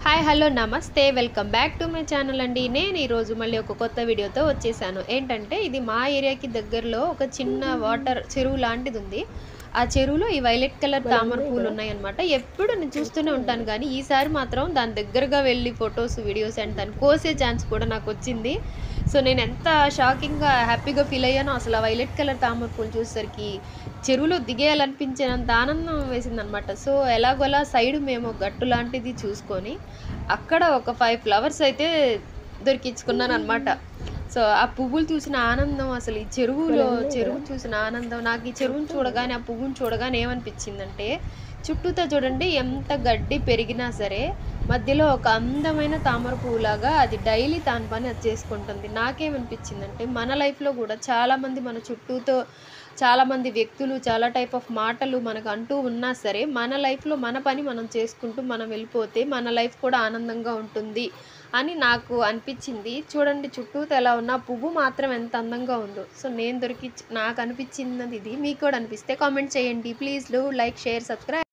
Hi hello నమస్తే welcome back to my channel అండి. నేను ఈరోజు మళ్ళీ ఒక కొత్త వీడియోతో వచ్చేసాను. ఏంటంటే ఇది మా ఏరియాకి దగ్గరలో ఒక చిన్న వాటర్ చెరువు లాంటిది ఉంది. ఆ చెరువులో ఈ వైలెట్ కలర్ తామర పూలు ఉన్నాయన్నమాట. ఎప్పుడు నేను చూస్తూనే ఉంటాను కానీ ఈసారి మాత్రం దాని దగ్గరగా వెళ్ళి ఫొటోస్ వీడియోస్ అండ్ దాన్ని కోసే ఛాన్స్ కూడా నాకు వచ్చింది. సో నేను ఎంత షాకింగ్గా హ్యాపీగా ఫీల్ అయ్యానో అసలు ఆ వైలెట్ కలర్ తామర పూలు చూసేసరికి చెరువులో దిగేయాలనిపించేంత ఆనందం వేసిందనమాట. సో ఎలాగోలా సైడ్ మేము గట్టు లాంటిది చూసుకొని అక్కడ ఒక 5 ఫ్లవర్స్ అయితే దొరికించుకున్నాననమాట. సో ఆ పువ్వులు చూసిన ఆనందం అసలు ఈ చెరువు చూసిన ఆనందం నాకు ఈ చెరువుని చూడగానే, ఆ పువ్వుని చూడగానే ఏమనిపించిందంటే చుట్టూతా చూడండి ఎంత గడ్డి పెరిగినా సరే మధ్యలో ఒక అందమైన తామర పువ్వులాగా అది డైలీ దాని పని అది చేసుకుంటుంది. నాకేమనిపించిందంటే మన లైఫ్‌లో కూడా చాలామంది మన చుట్టూతో చాలామంది వ్యక్తులు, చాలా టైప్ ఆఫ్ మాటలు మనకు అంటూ ఉన్నా సరే, మన లైఫ్‌లో మన పని మనం చేసుకుంటూ మనం వెళ్ళిపోతే మన లైఫ్ కూడా ఆనందంగా ఉంటుంది అని నాకు అనిపించింది. చూడండి చుట్టూతా ఎలా ఉన్నా పువ్వు మాత్రం ఎంత అందంగా ఉందో. సో నేను నాకు అనిపించినది ఇది. మీకు కూడా అనిపిస్తే కామెంట్ చేయండి. Please do like, share, subscribe.